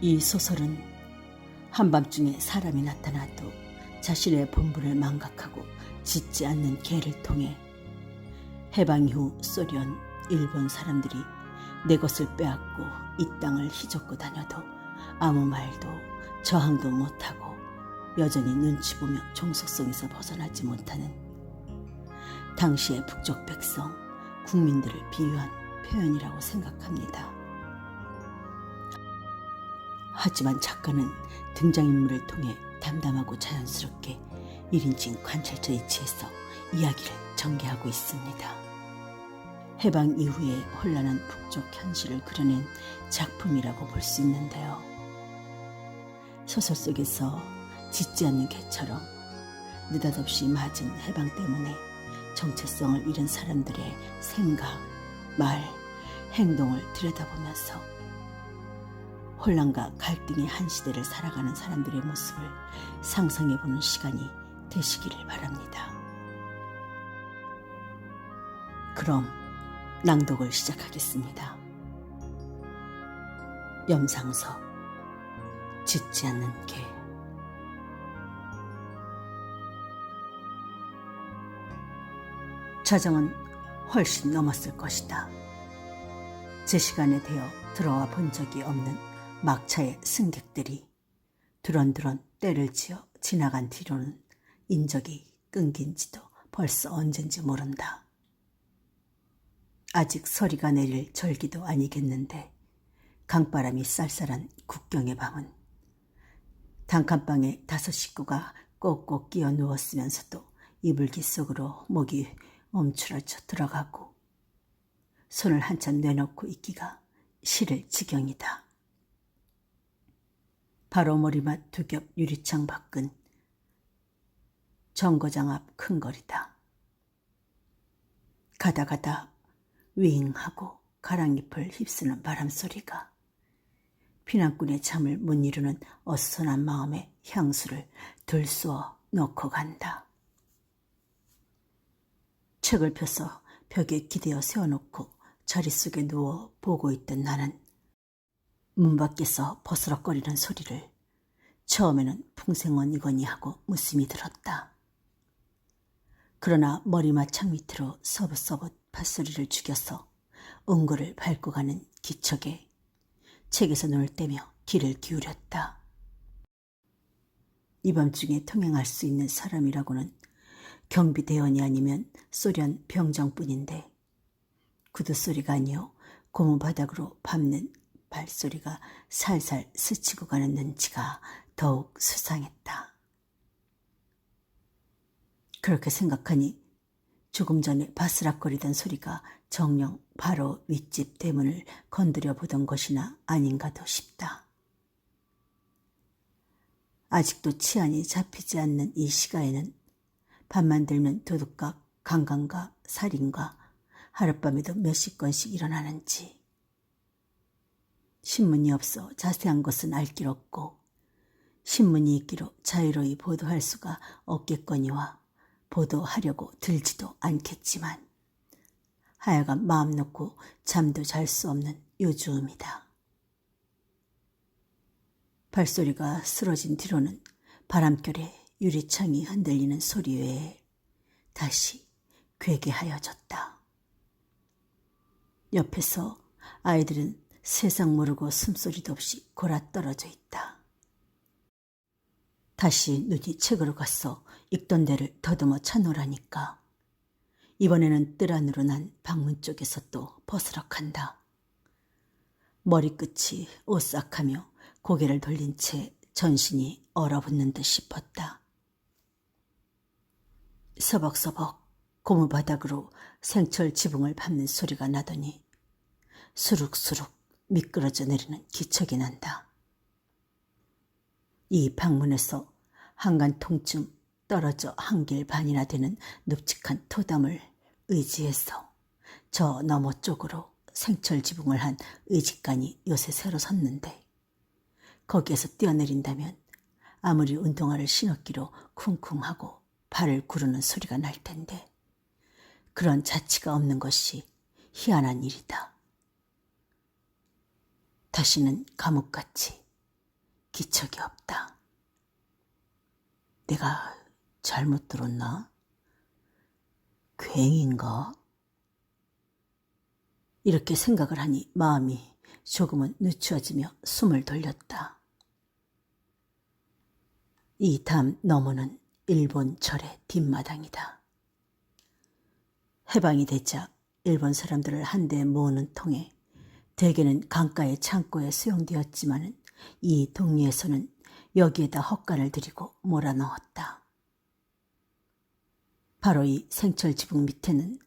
이 소설은 한밤중에 사람이 나타나도 자신의 본분을 망각하고 짖지 않는 개를 통해 해방 이후 소련, 일본 사람들이 내 것을 빼앗고 이 땅을 휘젓고 다녀도 아무 말도 저항도 못하고 여전히 눈치 보며 종속성에서 벗어나지 못하는 당시의 북쪽 백성, 국민들을 비유한 표현이라고 생각합니다. 하지만 작가는 등장인물을 통해 담담하고 자연스럽게 1인칭 관찰자의 위치에서 이야기를 전개하고 있습니다. 해방 이후의 혼란한 북쪽 현실을 그려낸 작품이라고 볼 수 있는데요. 소설 속에서 짖지 않는 개처럼 느닷없이 맞은 해방 때문에 정체성을 잃은 사람들의 생각, 말, 행동을 들여다보면서 혼란과 갈등의 한 시대를 살아가는 사람들의 모습을 상상해보는 시간이 되시기를 바랍니다. 그럼 낭독을 시작하겠습니다. 염상석, 짖지 않는 개. 자정은 훨씬 넘었을 것이다. 제 시간에 되어 들어와 본 적이 없는 막차의 승객들이 두런두런 때를 지어 지나간 뒤로는 인적이 끊긴 지도 벌써 언젠지 모른다. 아직 서리가 내릴 절기도 아니겠는데 강바람이 쌀쌀한 국경의 밤은 단칸방에 5 식구가 꼭꼭 끼어 누웠으면서도 이불기 속으로 목이 움츠러져 들어가고 손을 한참 내놓고 있기가 싫을 지경이다. 바로 머리맡 2겹 유리창 밖은 정거장 앞 큰 거리다. 가다가다 윙하고 가랑잎을 휩쓰는 바람소리가 피난꾼의 잠을 못 이루는 어수선한 마음에 향수를 들쑤어 놓고 간다. 책을 펴서 벽에 기대어 세워놓고 자리 속에 누워 보고 있던 나는 문 밖에서 버스럭거리는 소리를 처음에는 풍생원이거니 하고 무심히 들었다. 그러나 머리맡 창 밑으로 서붓서붓 밭소리를 죽여서 응고를 밟고 가는 기척에 책에서 눈을 떼며 귀를 기울였다. 이 밤중에 통행할 수 있는 사람이라고는 경비대원이 아니면 소련 병정뿐인데 구두소리가 아니요 고무 바닥으로 밟는 발소리가 살살 스치고 가는 눈치가 더욱 수상했다. 그렇게 생각하니 조금 전에 바스락거리던 소리가 정녕 바로 윗집 대문을 건드려 보던 것이나 아닌가도 싶다. 아직도 치안이 잡히지 않는 이 시가에는 밤만 들면 도둑과 강간과 살인과 하룻밤에도 몇십 건씩 일어나는지 신문이 없어 자세한 것은 알 길 없고 신문이 있기로 자유로이 보도할 수가 없겠거니와 보도하려고 들지도 않겠지만 하여간 마음 놓고 잠도 잘 수 없는 요주음이다. 발소리가 쓰러진 뒤로는 바람결에 유리창이 흔들리는 소리 외에 다시 괴게하여졌다. 옆에서 아이들은 세상 모르고 숨소리도 없이 골아떨어져 있다. 다시 눈이 책으로 가서 읽던 데를 더듬어 찾노라니까 이번에는 뜰 안으로 난 방문 쪽에서 또 버스럭한다. 머리끝이 오싹하며 고개를 돌린 채 전신이 얼어붙는 듯 싶었다. 서벅서벅 고무바닥으로 생철 지붕을 밟는 소리가 나더니 수룩수룩 미끄러져 내리는 기척이 난다. 이 방문에서 한간 통쯤 떨어져 한 길 반이나 되는 눕직한 토담을 의지해서 저 너머 쪽으로 생철 지붕을 한 의직간이 요새 새로 섰는데 거기에서 뛰어내린다면 아무리 운동화를 신었기로 쿵쿵하고 발을 구르는 소리가 날 텐데 그런 자치가 없는 것이 희한한 일이다. 다시는 감옥같이 기척이 없다. 내가 잘못 들었나? 괜인가? 이렇게 생각을 하니 마음이 조금은 누추어지며 숨을 돌렸다. 이 담 너머는 일본 절의 뒷마당이다. 해방이 되자 일본 사람들을 한데 모으는 통에 대개는 강가의 창고에 수용되었지만 이 동리에서는 여기에다 헛간을 들이고 몰아넣었다. 바로 이 생철지붕 밑에는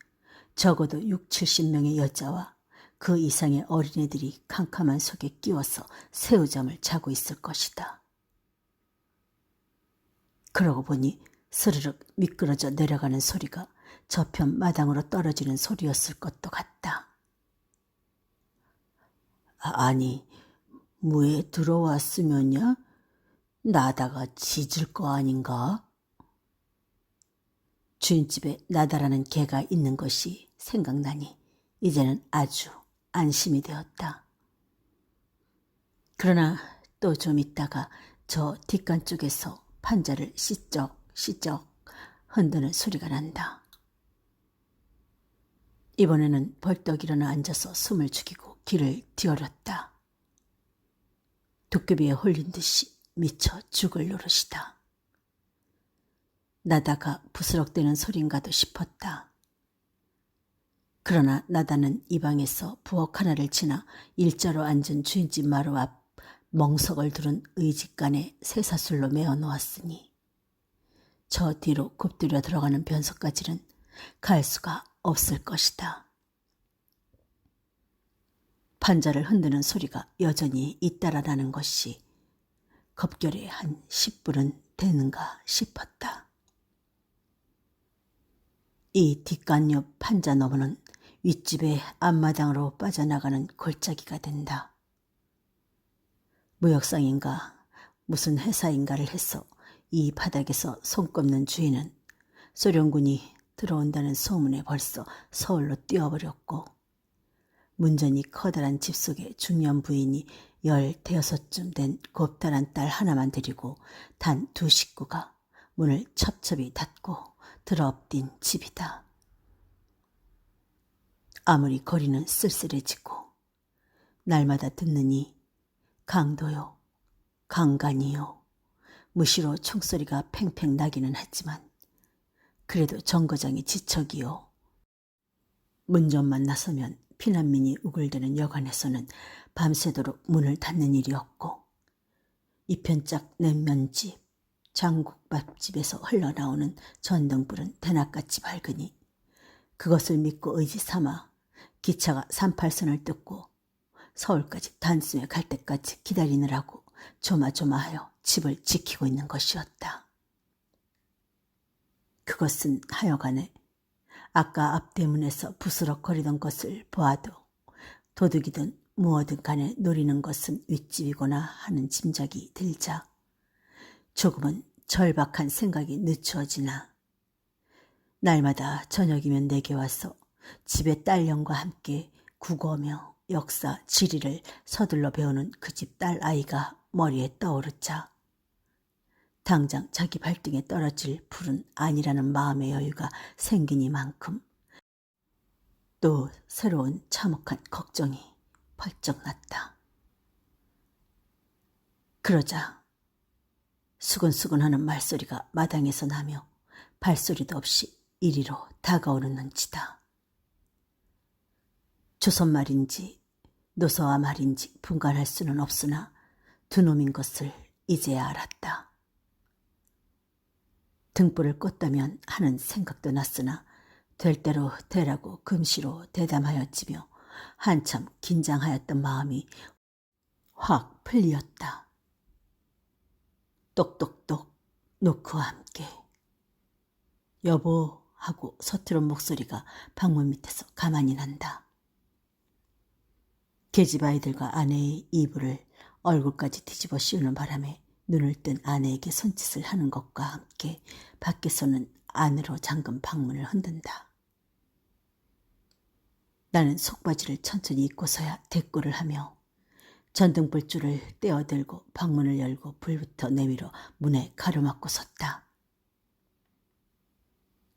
적어도 6, 70명의 여자와 그 이상의 어린애들이 캄캄한 속에 끼워서 새우잠을 자고 있을 것이다. 그러고 보니 스르륵 미끄러져 내려가는 소리가 저편 마당으로 떨어지는 소리였을 것도 같다. 아니, 무에 들어왔으면야 나다가 짖을 거 아닌가? 주인집에 나다라는 개가 있는 것이 생각나니 이제는 아주 안심이 되었다. 그러나 또 좀 있다가 저 뒷간 쪽에서 판자를 시쩍시쩍 흔드는 소리가 난다. 이번에는 벌떡 일어나 앉아서 숨을 죽이고 귀를 기울였다. 도깨비에 홀린 듯이 미쳐 죽을 노릇이다. 나다가 부스럭대는 소린가도 싶었다. 그러나 나다는 이 방에서 부엌 하나를 지나 일자로 앉은 주인집 마루 앞 멍석을 두른 의직간에 쇠사슬로 메어 놓았으니 저 뒤로 곱들여 들어가는 변소까지는 갈 수가 없을 것이다. 판자를 흔드는 소리가 여전히 잇따라 나는 것이 겁결에 한 10분은 되는가 싶었다. 이 뒷간 옆 판자 너머는 윗집의 앞마당으로 빠져나가는 골짜기가 된다. 무역상인가 무슨 회사인가를 해서 이 바닥에서 손꼽는 주인은 소련군이 들어온다는 소문에 벌써 서울로 뛰어버렸고 문전이 커다란 집 속에 중년 부인이 15쯤 된 곱다란 딸 하나만 데리고 단 2 식구가 문을 첩첩이 닫고 들어엎딘 집이다. 아무리 거리는 쓸쓸해지고 날마다 듣느니 강도요, 강간이요, 무시로 총소리가 팽팽 나기는 하지만 그래도 정거장이 지척이요. 문전만 나서면 피난민이 우글대는 여관에서는 밤새도록 문을 닫는 일이 없고 이편짝 냉면집, 장국밥집에서 흘러나오는 전등불은 대낮같이 밝으니 그것을 믿고 의지 삼아 기차가 38선을 뜯고 서울까지 단숨에 갈 때까지 기다리느라고 조마조마하여 집을 지키고 있는 것이었다. 그것은 하여간에 아까 앞대문에서 부스럭거리던 것을 보아도 도둑이든 무엇든 간에 노리는 것은 윗집이구나 하는 짐작이 들자 조금은 절박한 생각이 늦추어지나 날마다 저녁이면 내게 와서 집의 딸년과 함께 국어며 역사, 지리를 서둘러 배우는 그 집 딸아이가 머리에 떠오르자 당장 자기 발등에 떨어질 불은 아니라는 마음의 여유가 생기니만큼 또 새로운 참혹한 걱정이 벌쩍 났다. 그러자 수근수근하는 말소리가 마당에서 나며 발소리도 없이 이리로 다가오는 눈치다. 조선말인지 노서와 말인지 분간할 수는 없으나 두 놈인 것을 이제야 알았다. 등불을 껐다면 하는 생각도 났으나 될 대로 되라고 금시로 대담하였지며 한참 긴장하였던 마음이 확 풀렸다. 똑똑똑 노크와 함께 여보 하고 서투른 목소리가 방문 밑에서 가만히 난다. 계집 아이들과 아내의 이불을 얼굴까지 뒤집어 씌우는 바람에 눈을 뜬 아내에게 손짓을 하는 것과 함께 밖에서는 안으로 잠근 방문을 흔든다. 나는 속바지를 천천히 입고서야 대꾸를 하며 전등불줄을 떼어들고 방문을 열고 불부터 내밀어 문에 가로막고 섰다.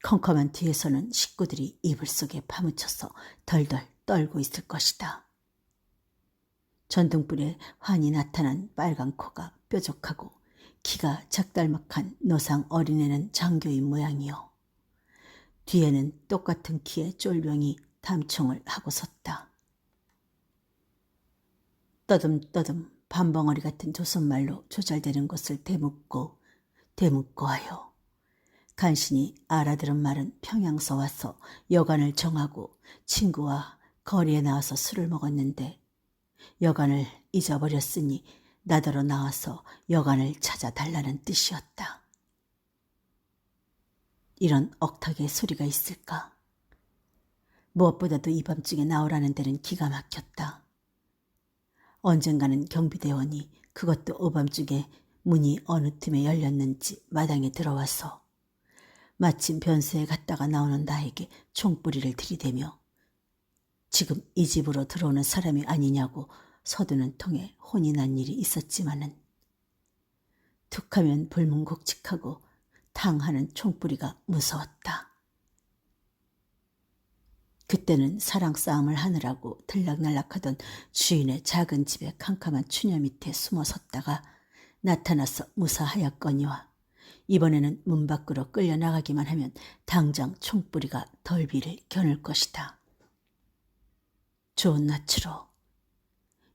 컴컴한 뒤에서는 식구들이 이불 속에 파묻혀서 덜덜 떨고 있을 것이다. 전등불에 환히 나타난 빨간 코가 뾰족하고 키가 작달막한 노상 어린애는 장교인 모양이요. 뒤에는 똑같은 키의 쫄병이 담총을 하고 섰다. 떠듬떠듬 밤벙어리 같은 조선말로 조잘되는 것을 대묻고 하여 간신히 알아들은 말은 평양서 와서 여간을 정하고 친구와 거리에 나와서 술을 먹었는데 여간을 잊어버렸으니 나더러 나와서 여간을 찾아달라는 뜻이었다. 이런 억탁의 소리가 있을까? 무엇보다도 이 밤중에 나오라는 데는 기가 막혔다. 언젠가는 경비대원이 그것도 오밤중에 문이 어느 틈에 열렸는지 마당에 들어와서 마침 변소에 갔다가 나오는 나에게 총뿌리를 들이대며 지금 이 집으로 들어오는 사람이 아니냐고 서두는 통에 혼이 난 일이 있었지만은 툭하면 불문곡직하고 탕하는 총뿌리가 무서웠다. 그때는 사랑싸움을 하느라고 들락날락하던 주인의 작은 집의 캄캄한 추녀 밑에 숨어 섰다가 나타나서 무사하였거니와 이번에는 문 밖으로 끌려나가기만 하면 당장 총뿌리가 덜비를 겨눌 것이다. 좋은 낯으로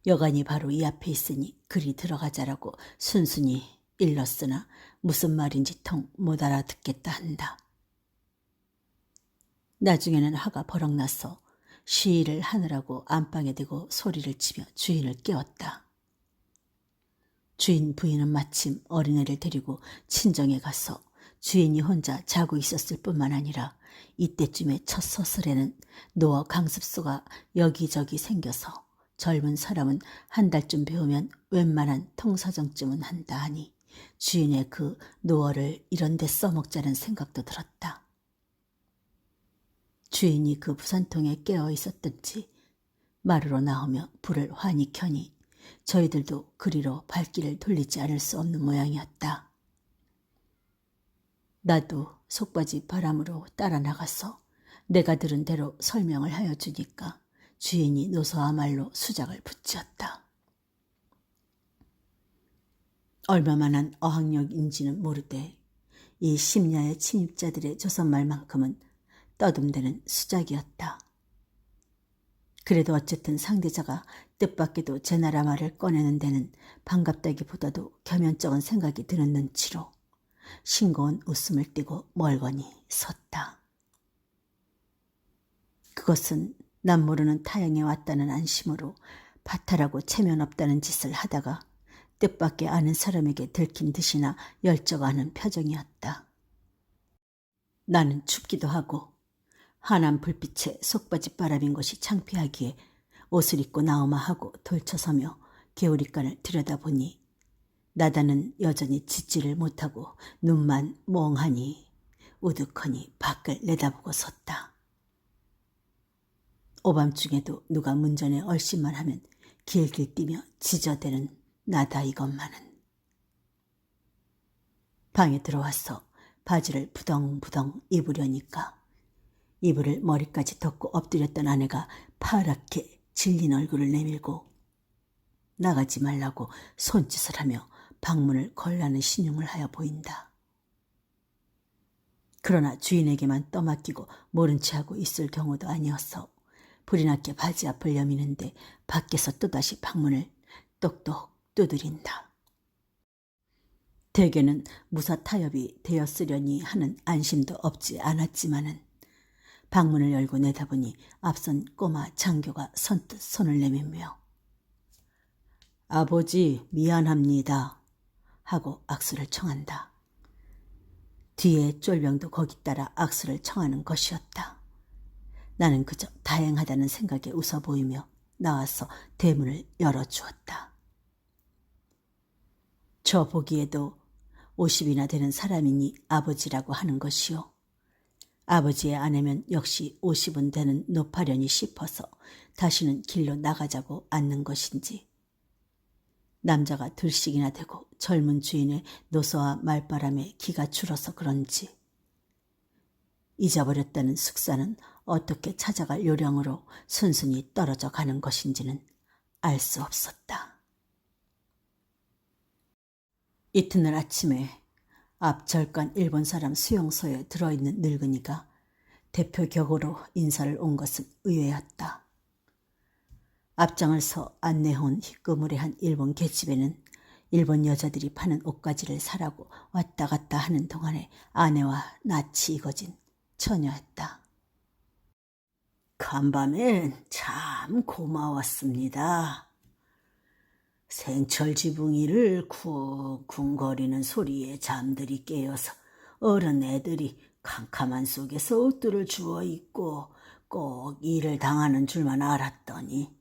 여간이 바로 이 앞에 있으니 그리 들어가자라고 순순히 일렀으나 무슨 말인지 통 못 알아듣겠다 한다. 나중에는 화가 버럭 나서 시위를 하느라고 안방에 대고 소리를 치며 주인을 깨웠다. 주인 부인은 마침 어린애를 데리고 친정에 가서 주인이 혼자 자고 있었을 뿐만 아니라 이때쯤에 첫 서슬에는 노어 강습소가 여기저기 생겨서 젊은 사람은 한 달쯤 배우면 웬만한 통사정쯤은 한다 하니 주인의 그 노어를 이런 데 써먹자는 생각도 들었다. 주인이 그 부산통에 깨어 있었던지 마루로 나오며 불을 환히 켜니 저희들도 그리로 발길을 돌리지 않을 수 없는 모양이었다. 나도 속바지 바람으로 따라 나가서 내가 들은 대로 설명을 하여 주니까 주인이 노서와 말로 수작을 붙였다. 얼마만한 어학력인지는 모르되 이 심야의 침입자들의 조선말만큼은 떠듬대는 수작이었다. 그래도 어쨌든 상대자가 뜻밖에도 제 나라 말을 꺼내는 데는 반갑다기보다도 겸연쩍은 생각이 드는 눈치로 싱거운 웃음을 띠고 멀거니 섰다. 그것은 남 모르는 타향에 왔다는 안심으로 파탈하고 체면 없다는 짓을 하다가 뜻밖의 아는 사람에게 들킨 듯이나 열적하는 표정이었다. 나는 춥기도 하고 환한 불빛에 속바지 바람인 것이 창피하기에 옷을 입고 나오마 하고 돌쳐서며 개우리간을 들여다보니 나다는 여전히 짖지를 못하고 눈만 멍하니 우두커니 밖을 내다보고 섰다. 오밤중에도 누가 문전에 얼씬만 하면 길길 뛰며 짖어대는 나다 이것만은. 방에 들어와서 바지를 부덩부덩 입으려니까 이불을 머리까지 덮고 엎드렸던 아내가 파랗게 질린 얼굴을 내밀고 나가지 말라고 손짓을 하며 방문을 걸라는 신용을 하여 보인다. 그러나 주인에게만 떠맡기고 모른 체하고 있을 경우도 아니어서 불이 났게 바지 앞을 여미는데 밖에서 또다시 방문을 똑똑 두드린다. 대개는 무사 타협이 되었으려니 하는 안심도 없지 않았지만은 방문을 열고 내다보니 앞선 꼬마 장교가 선뜻 손을 내밀며 아버지 미안합니다 하고 악수를 청한다. 뒤에 쫄병도 거기 따라 악수를 청하는 것이었다. 나는 그저 다행하다는 생각에 웃어 보이며 나와서 대문을 열어주었다. 저 보기에도 50이나 되는 사람이니 아버지라고 하는 것이요. 아버지의 아내면 역시 50은 되는 노파련이 싶어서 다시는 길로 나가자고 앉는 것인지 남자가 둘씩이나 되고 젊은 주인의 노소와 말바람에 기가 줄어서 그런지 잊어버렸다는 숙사는 어떻게 찾아갈 요령으로 순순히 떨어져 가는 것인지는 알 수 없었다. 이튿날 아침에 앞 절간 일본 사람 수용소에 들어있는 늙은이가 대표 격으로 인사를 온 것은 의외였다. 앞장을 서 안내해온 희끄무레한 일본 계집애는 일본 여자들이 파는 옷가지를 사라고 왔다 갔다 하는 동안에 아내와 낯이 익어진 처녀였다. 간밤엔 참 고마웠습니다. 생철 지붕이를 쿵쿵거리는 소리에 잠들이 깨어서 어른 애들이 캄캄한 속에서 옷들을 주워 입고 꼭 일을 당하는 줄만 알았더니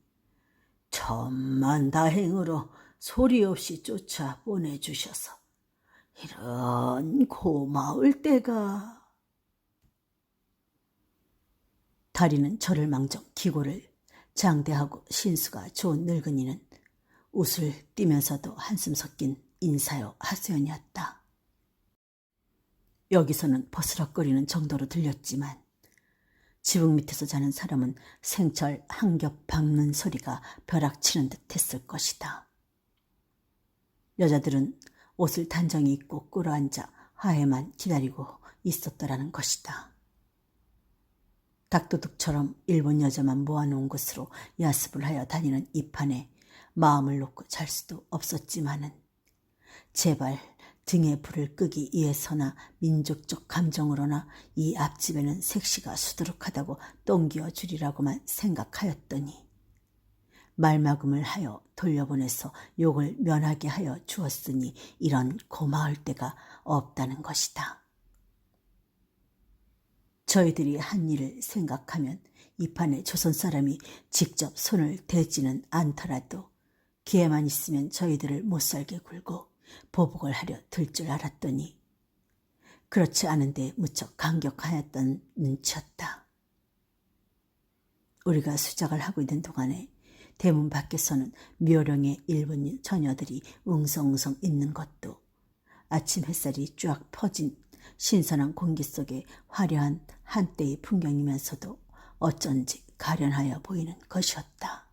천만다행으로 소리 없이 쫓아 보내주셔서 이런 고마울 때가. 다리는 저를 망정 기고를 장대하고 신수가 좋은 늙은이는 웃을 띠면서도 한숨 섞인 인사요 하소연이었다. 여기서는 버스럭거리는 정도로 들렸지만 지붕 밑에서 자는 사람은 생철 한 겹 박는 소리가 벼락치는 듯 했을 것이다. 여자들은 옷을 단정히 입고 꿇어앉아 화해만 기다리고 있었더라는 것이다. 닭도둑처럼 일본 여자만 모아놓은 곳으로 야습을 하여 다니는 이 판에 마음을 놓고 잘 수도 없었지만은 제발 등에 불을 끄기 위해서나 민족적 감정으로나 이 앞집에는 색시가 수두룩하다고 똥기어 주리라고만 생각하였더니 말마금을 하여 돌려보내서 욕을 면하게 하여 주었으니 이런 고마울 때가 없다는 것이다. 저희들이 한 일을 생각하면 이 판에 조선 사람이 직접 손을 대지는 않더라도 기회만 있으면 저희들을 못살게 굴고 보복을 하려 들 줄 알았더니 그렇지 않은데 무척 감격하였던 눈치였다. 우리가 수작을 하고 있는 동안에 대문 밖에서는 묘령의 일본 처녀들이 웅성웅성 있는 것도 아침 햇살이 쫙 퍼진 신선한 공기 속에 화려한 한때의 풍경이면서도 어쩐지 가련하여 보이는 것이었다.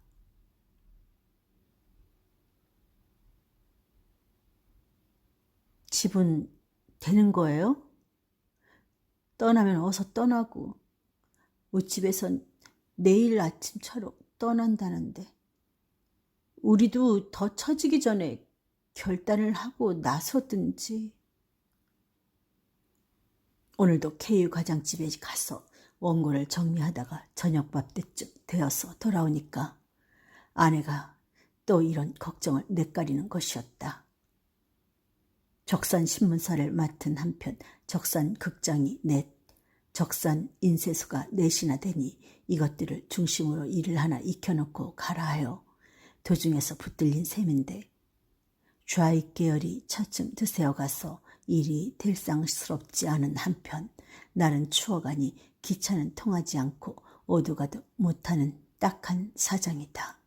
집은 되는 거예요? 떠나면 어서 떠나고 우집에선 내일 아침 차로 떠난다는데 우리도 더 처지기 전에 결단을 하고 나서든지. 오늘도 K 과장집에 가서 원고를 정리하다가 저녁밥 때쯤 되어서 돌아오니까 아내가 또 이런 걱정을 내까리는 것이었다. 적산 신문사를 맡은 한편 적산 극장이 넷, 적산 인쇄소가 넷이나 되니 이것들을 중심으로 일을 하나 익혀놓고 가라 하여 도중에서 붙들린 셈인데 좌익 계열이 차츰 드세어 가서 일이 될상스럽지 않은 한편 나는 추워가니 기차는 통하지 않고 오두가도 못하는 딱한 사정이다.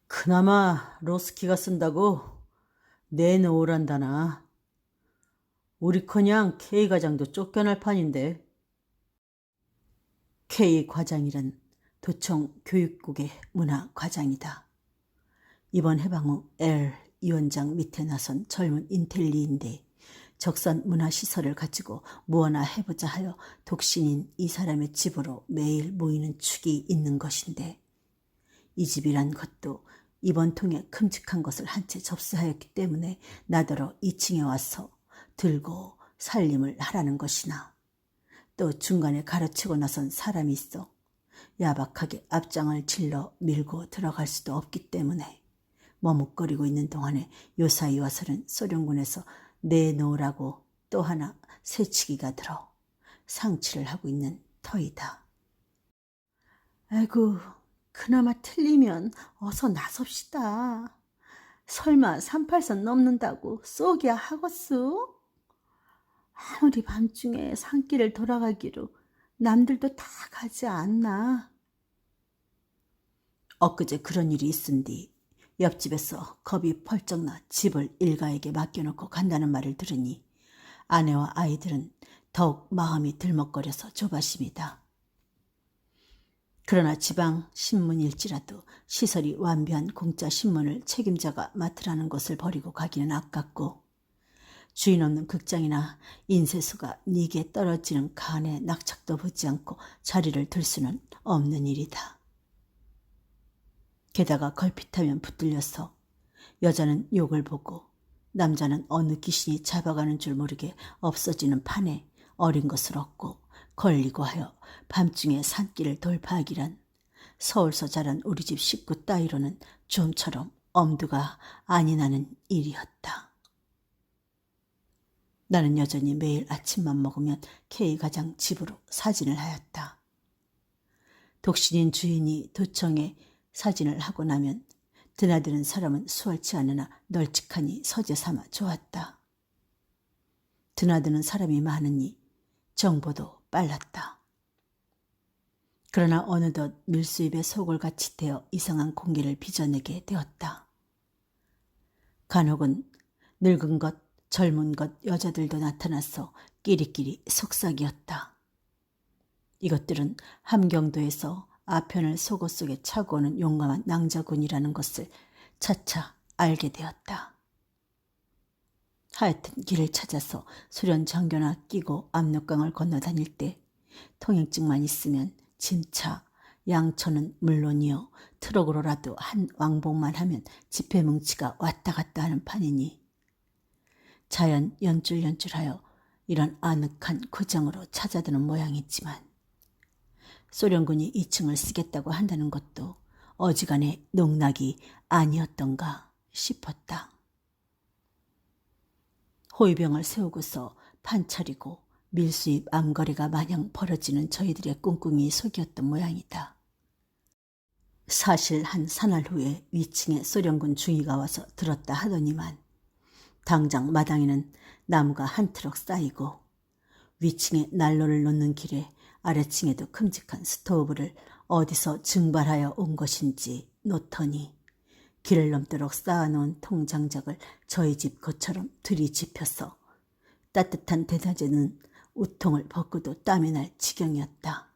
그나마 로스키가 쓴다고 내놓으란다나. 우리커녕 K 과장도 쫓겨날 판인데. K 과장이란 도청 교육국의 문화과장이다. 이번 해방 후 L 위원장 밑에 나선 젊은 인텔리인데 적산 문화시설을 가지고 무엇나 해보자 하여 독신인 이 사람의 집으로 매일 모이는 축이 있는 것인데 이 집이란 것도 이번 통에 큼직한 것을 한 채 접수하였기 때문에 나더러 2층에 와서 들고 살림을 하라는 것이나 또 중간에 가르치고 나선 사람이 있어 야박하게 앞장을 질러 밀고 들어갈 수도 없기 때문에 머뭇거리고 있는 동안에 요사이 와서는 소련군에서 내놓으라고 또 하나 새치기가 들어 상치를 하고 있는 터이다. 아이고, 그나마 틀리면 어서 나섭시다. 설마 38선 넘는다고 쏘기야 하겠소? 아무리 밤중에 산길을 돌아가기로 남들도 다 가지 않나. 엊그제 그런 일이 있은 뒤 옆집에서 겁이 펄쩍 나 집을 일가에게 맡겨놓고 간다는 말을 들으니 아내와 아이들은 더욱 마음이 들먹거려서 조바심이다. 그러나 지방 신문일지라도 시설이 완비한 공짜 신문을 책임자가 맡으라는 것을 버리고 가기는 아깝고 주인 없는 극장이나 인쇄소가 니게 떨어지는 간에 낙착도 보지 않고 자리를 들 수는 없는 일이다. 게다가 걸핏하면 붙들려서 여자는 욕을 보고 남자는 어느 귀신이 잡아가는 줄 모르게 없어지는 판에 어린 것을 얻고 걸리고 하여 밤중에 산길을 돌파하기란 서울서 자란 우리 집 식구 따위로는 좀처럼 엄두가 아니 나는 일이었다. 나는 여전히 매일 아침만 먹으면 K가장 집으로 사진을 하였다. 독신인 주인이 도청에 사진을 하고 나면 드나드는 사람은 수월치 않으나 널찍하니 서재 삼아 좋았다. 드나드는 사람이 많으니 정보도 빨랐다. 그러나 어느덧 밀수입에 속을 같이 태어 이상한 공기를 빚어내게 되었다. 간혹은 늙은 것, 젊은 것 여자들도 나타나서 끼리끼리 속삭이었다. 이것들은 함경도에서 아편을 속옷 속에 차고 오는 용감한 낭자군이라는 것을 차차 알게 되었다. 하여튼 길을 찾아서 소련 장교나 끼고 압록강을 건너 다닐 때 통행증만 있으면 짐차, 양천은 물론이요 트럭으로라도 한 왕복만 하면 지폐 뭉치가 왔다 갔다 하는 판이니 자연 연줄연줄하여 이런 아늑한 구정으로 찾아드는 모양이지만 소련군이 2층을 쓰겠다고 한다는 것도 어지간해 농락이 아니었던가 싶었다. 호위병을 세우고서 판차리고 밀수입 암거리가 마냥 벌어지는 저희들의 꿍꿍이 속이었던 모양이다. 사실 한 사날 후에 위층에 소련군 중위가 와서 들었다 하더니만 당장 마당에는 나무가 한 트럭 쌓이고 위층에 난로를 놓는 길에 아래층에도 큼직한 스토브를 어디서 증발하여 온 것인지 놓더니 길을 넘도록 쌓아놓은 통장작을 저희 집 것처럼 들이집혀서 따뜻한 대낮에는 우통을 벗고도 땀이 날 지경이었다.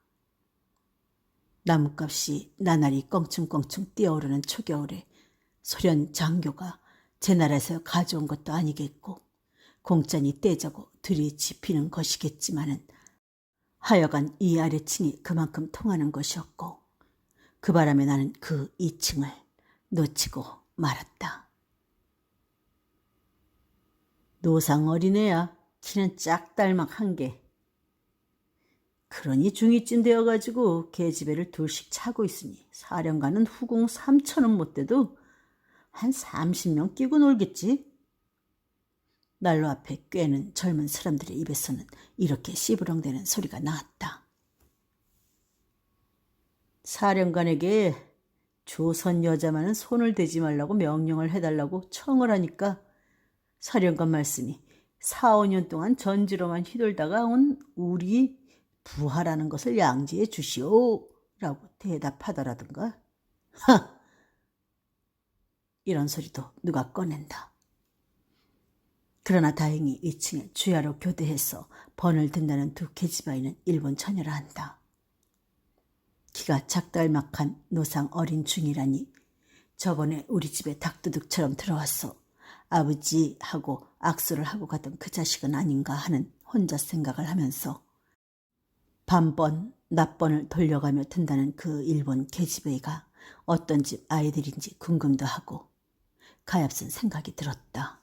나뭇값이 나날이 껑충껑충 뛰어오르는 초겨울에 소련 장교가 제 나라에서 가져온 것도 아니겠고 공짜니 떼자고 들이집히는 것이겠지만은 하여간 이 아래층이 그만큼 통하는 것이었고 그 바람에 나는 그 2층을 놓치고 말았다. 노상 어린애야. 키는 짝달막 한 개. 그러니 중이쯤 되어가지고 계집애를 둘씩 차고 있으니 사령관은 후궁 3천원 못 돼도 한 30명 끼고 놀겠지. 난로 앞에 꿰는 젊은 사람들의 입에서는 이렇게 씨부렁대는 소리가 나왔다. 사령관에게 조선 여자만은 손을 대지 말라고 명령을 해달라고 청을 하니까 사령관 말씀이 4, 5년 동안 전지로만 휘돌다가 온 우리 부하라는 것을 양지해 주시오 라고 대답하더라든가. 하! 이런 소리도 누가 꺼낸다. 그러나 다행히 2층에 주야로 교대해서 번을 든다는 두 계집아이는 일본 처녀라 한다. 키가 작달막한 노상 어린 중이라니 저번에 우리 집에 닭도둑처럼 들어와서 아버지 하고 악수를 하고 가던 그 자식은 아닌가 하는 혼자 생각을 하면서 밤번 낮번을 돌려가며 든다는 그 일본 계집애가 어떤 집 아이들인지 궁금도 하고 가엾은 생각이 들었다.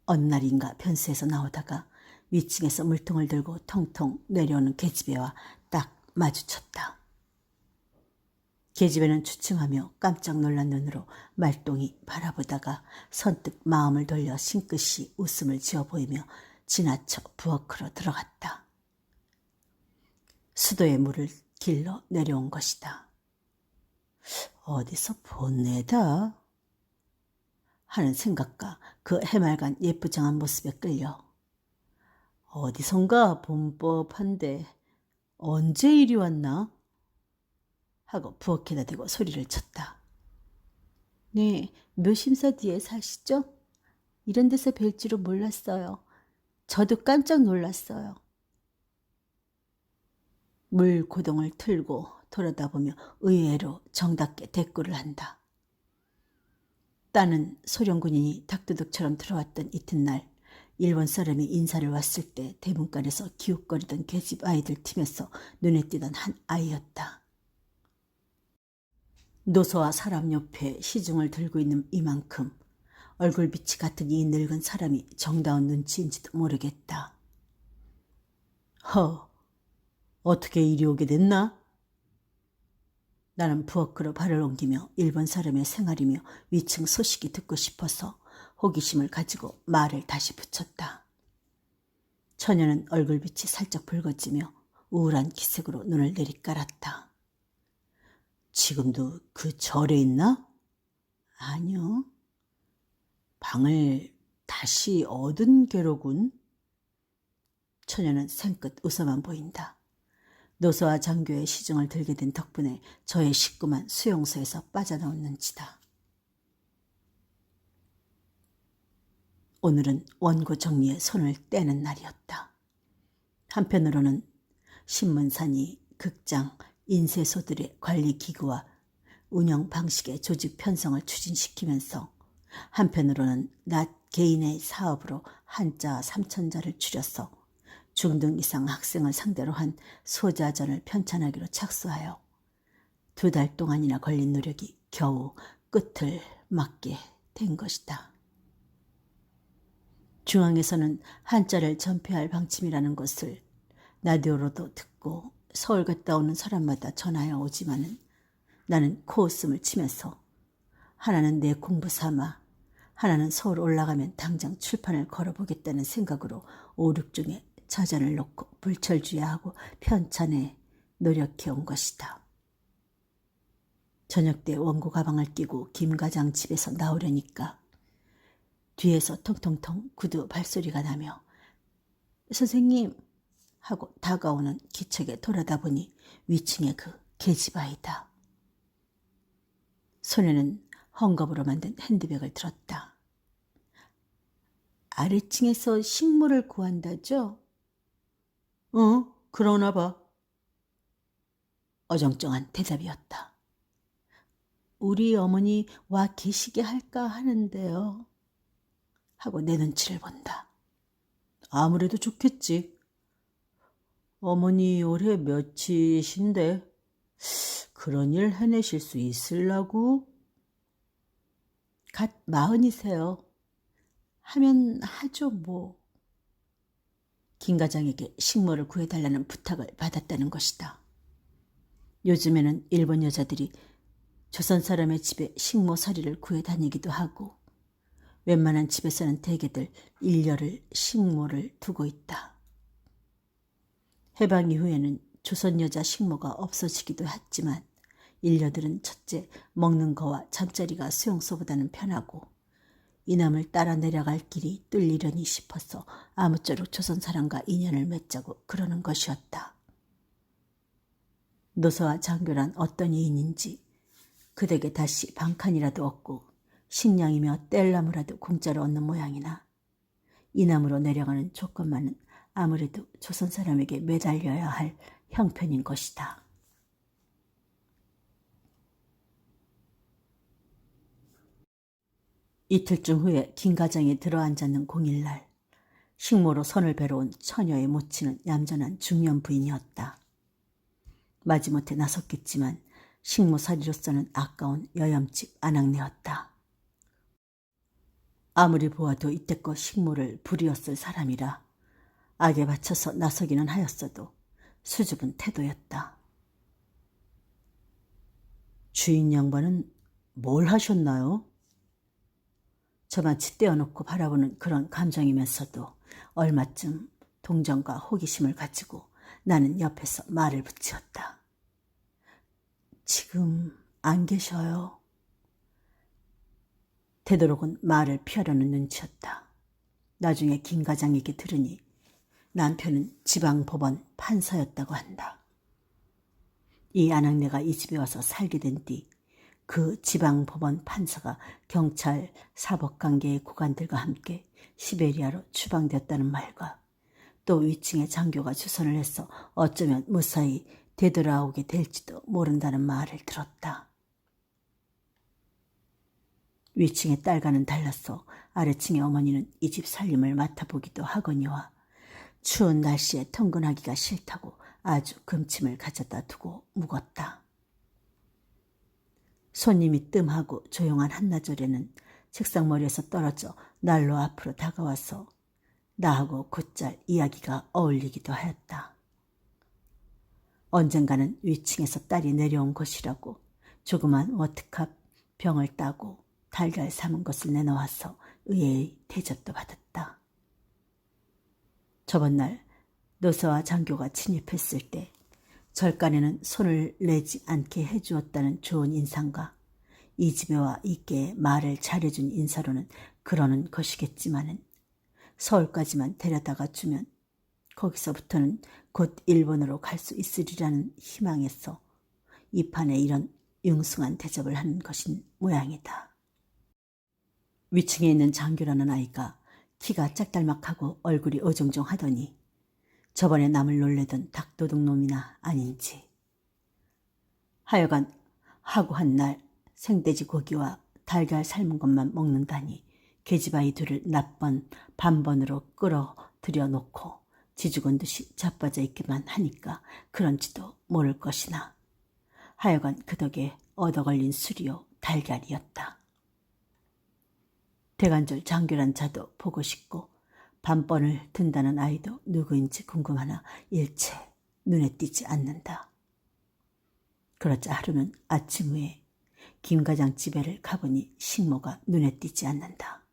어느 날인가 변수에서 나오다가 위층에서 물통을 들고 통통 내려오는 계집애와 딱 마주쳤다. 계집애는 주춤하며 깜짝 놀란 눈으로 말똥이 바라보다가 선뜻 마음을 돌려 싱긋이 웃음을 지어 보이며 지나쳐 부엌으로 들어갔다. 수도의 물을 길러 내려온 것이다. 어디서 본 애다 하는 생각과 그 해맑은 예쁘장한 모습에 끌려 어디선가 본 법한데 언제 이리 왔나? 하고 부엌에다 대고 소리를 쳤다. 네, 묘심사 뒤에 사시죠? 이런 데서 뵐 줄은 몰랐어요. 저도 깜짝 놀랐어요. 물고동을 틀고 돌아다보며 의외로 정답게 대꾸를 한다. 따는 소련군인이 닭도둑처럼 들어왔던 이튿날 일본 사람이 인사를 왔을 때 대문간에서 기웃거리던 계집 아이들 팀에서 눈에 띄던 한 아이였다. 노소와 사람 옆에 시중을 들고 있는 이만큼 얼굴빛이 같은 이 늙은 사람이 정다운 눈치인지도 모르겠다. 어떻게 이리 오게 됐나? 나는 부엌으로 발을 옮기며 일본 사람의 생활이며 위층 소식이 듣고 싶어서 호기심을 가지고 말을 다시 붙였다. 처녀는 얼굴빛이 살짝 붉어지며 우울한 기색으로 눈을 내리깔았다. 지금도 그 절에 있나? 아니요. 방을 다시 얻은 게로군. 처녀는 생끝 웃어만 보인다. 노소와 장교의 시중을 들게 된 덕분에 저의 식구만 수용소에서 빠져나왔는지다. 오늘은 원고 정리에 손을 떼는 날이었다. 한편으로는 신문사니 극장, 인쇄소들의 관리기구와 운영 방식의 조직 편성을 추진시키면서 한편으로는 나 개인의 사업으로 한자 3,000자를 줄여서 중등 이상 학생을 상대로 한 소자전을 편찬하기로 착수하여 2달 동안이나 걸린 노력이 겨우 끝을 맞게 된 것이다. 중앙에서는 한자를 전폐할 방침이라는 것을 라디오로도 듣고 서울 갔다 오는 사람마다 전하여 오지만은 나는 코웃음을 치면서 하나는 내 공부 삼아 하나는 서울 올라가면 당장 출판을 걸어보겠다는 생각으로 5, 6중에 자전을 놓고 불철주야하고 편찬에 노력해온 것이다. 저녁 때 원고 가방을 끼고 김 과장 집에서 나오려니까 뒤에서 통통통 구두 발소리가 나며 선생님 하고 다가오는 기척에 돌아다 보니 위층의 그 계집아이다. 손에는 헝겊으로 만든 핸드백을 들었다. 아래층에서 식물을 구한다죠? 그러나 봐. 어정쩡한 대답이었다. 우리 어머니 와 계시게 할까 하는데요. 하고 내 눈치를 본다. 아무래도 좋겠지. 어머니 올해 몇이신데 그런 일 해내실 수 있으려고? 갓 40이세요. 하면 하죠 뭐. 김 과장에게 식모를 구해달라는 부탁을 받았다는 것이다. 요즘에는 일본 여자들이 조선 사람의 집에 식모살이를 구해 다니기도 하고 웬만한 집에서는 대개들 일녀를 식모를 두고 있다. 해방 이후에는 조선 여자 식모가 없어지기도 했지만 일녀들은 첫째 먹는 거와 잠자리가 수용소보다는 편하고 이남을 따라 내려갈 길이 뚫리려니 싶어서 아무쪼록 조선 사람과 인연을 맺자고 그러는 것이었다. 노소와 장교란 어떤 이인인지 그댁에 다시 방칸이라도 얻고 식량이며 뗄나무라도 공짜로 얻는 모양이나 이남으로 내려가는 조건만은 아무래도 조선 사람에게 매달려야 할 형편인 것이다. 이틀쯤 후에 김 과장이 들어앉았는 공일날 식모로 선을 베러 온 처녀의 모친은 얌전한 중년 부인이었다. 마지못해 나섰겠지만 식모살이로서는 아까운 여염집 아낙네였다. 아무리 보아도 이때껏 식모를 부리었을 사람이라 악에 받쳐서 나서기는 하였어도 수줍은 태도였다. 주인 양반은 뭘 하셨나요? 저마치 떼어놓고 바라보는 그런 감정이면서도 얼마쯤 동정과 호기심을 가지고 나는 옆에서 말을 붙이었다. 지금 안 계셔요. 되도록은 말을 피하려는 눈치였다. 나중에 김 과장에게 들으니 남편은 지방법원 판사였다고 한다. 이 아낙네가 이 집에 와서 살게 된 뒤 그 지방법원 판사가 경찰 사법관계의 고관들과 함께 시베리아로 추방되었다는 말과 또 위층의 장교가 주선을 해서 어쩌면 무사히 되돌아오게 될지도 모른다는 말을 들었다. 위층의 딸과는 달라서 아래층의 어머니는 이 집 살림을 맡아보기도 하거니와 추운 날씨에 통근하기가 싫다고 아주 금침을 가져다 두고 묵었다. 손님이 뜸하고 조용한 한나절에는 책상머리에서 떨어져 난로 앞으로 다가와서 나하고 곧잘 이야기가 어울리기도 하였다. 언젠가는 위층에서 딸이 내려온 것이라고 조그만 워트캅 병을 따고 달걀 삶은 것을 내놓아서 의외의 대접도 받았다. 저번 날 노사와 장교가 침입했을 때 절간에는 손을 내지 않게 해주었다는 좋은 인상과 이 집에 와 있게 말을 잘해준 인사로는 그러는 것이겠지만은 서울까지만 데려다가 주면 거기서부터는 곧 일본으로 갈 수 있으리라는 희망에서 이 판에 이런 융숭한 대접을 하는 것인 모양이다. 위층에 있는 장교라는 아이가 키가 짝달막하고 얼굴이 어정쩡하더니 저번에 남을 놀래던 닭도둑놈이나 아닌지. 하여간 하고 한 날 생돼지 고기와 달걀 삶은 것만 먹는다니 계집아이 둘을 낱번 반번으로 끌어들여 놓고 지죽은 듯이 자빠져 있기만 하니까 그런지도 모를 것이나 하여간 그 덕에 얻어걸린 술이요 달걀이었다. 대관절 장교란 자도 보고 싶고 반번을 든다는 아이도 누구인지 궁금하나 일체 눈에 띄지 않는다. 그러자 하루는 아침 후에 김과장 집에를 가보니 식모가 눈에 띄지 않는다.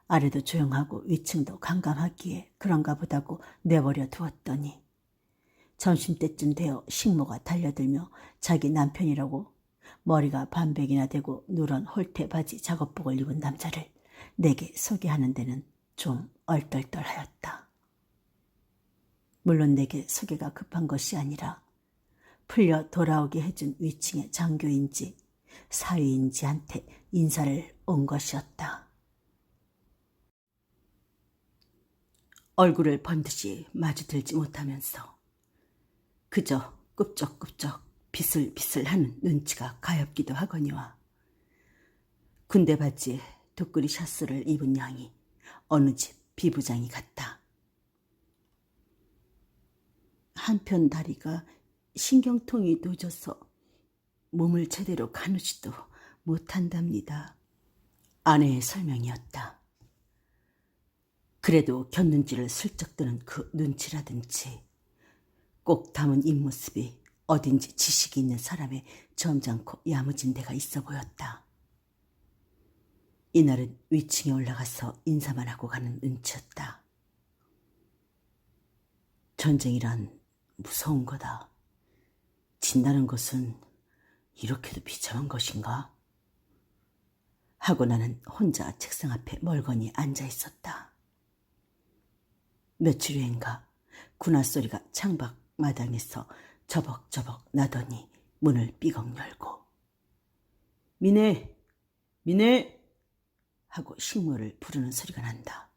아래도 조용하고 위층도 감감하기에 그런가 보다고 내버려 두었더니 점심때쯤 되어 식모가 달려들며 자기 남편이라고 머리가 반백이나 되고 누런 홀테 바지 작업복을 입은 남자를 내게 소개하는 데는 좀 얼떨떨하였다. 물론 내게 소개가 급한 것이 아니라 풀려 돌아오게 해준 위층의 장교인지 사위인지한테 인사를 온 것이었다. 얼굴을 번듯이 마주들지 못하면서 그저 꿉적꿉적 비슬비슬하는 눈치가 가엾기도 하거니와 군대 바지에 도꾸리 샤스를 입은 양이 어느 집 비부장이 같다. 한편 다리가 신경통이 도져서 몸을 제대로 가누지도 못한답니다. 아내의 설명이었다. 그래도 곁눈질을 슬쩍 드는 그 눈치라든지 꼭 담은 입모습이 어딘지 지식이 있는 사람의 점잖고 야무진 데가 있어 보였다. 이날은 위층에 올라가서 인사만 하고 가는 눈치였다. 전쟁이란 무서운 거다. 진다는 것은 이렇게도 비참한 것인가? 하고 나는 혼자 책상 앞에 멀거니 앉아 있었다. 며칠 후인가 군화 소리가 창밖 마당에서 저벅저벅 나더니 문을 삐걱 열고 미네, 미네 하고 식모를 부르는 소리가 난다.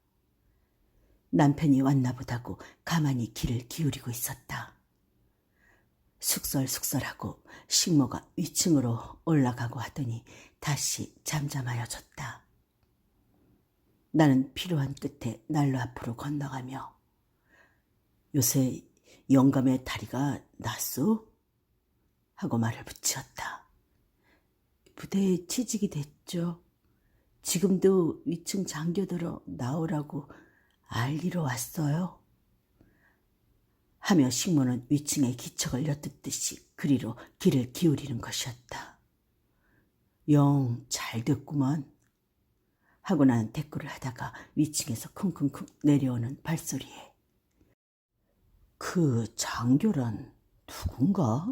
남편이 왔나 보다고 가만히 귀를 기울이고 있었다. 숙설숙설하고 식모가 위층으로 올라가고 하더니 다시 잠잠하여졌다. 나는 피로한 끝에 난로 앞으로 건너가며 요새 영감의 다리가 낫소? 하고 말을 붙이었다. 부대에 취직이 됐죠. 지금도 위층 장교들어 나오라고 알리러 왔어요. 하며 식모는 위층에 기척을 엿듣듯이 그리로 귀를 기울이는 것이었다. 영 잘 됐구만. 하고 나는 대꾸를 하다가 위층에서 쿵쿵쿵 내려오는 발소리에 그 장교란 누군가?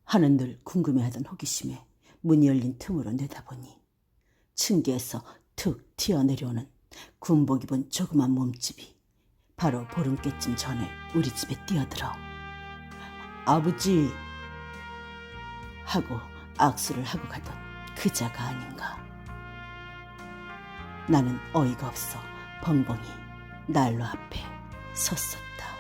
하는 늘 궁금해하던 호기심에 문이 열린 틈으로 내다보니 층계에서 툭 튀어내려오는 군복 입은 조그만 몸집이 바로 보름께쯤 전에 우리 집에 뛰어들어 아버지 하고 악수를 하고 가던 그자가 아닌가. 나는 어이가 없어 벙벙이 난로 앞에 섰었다.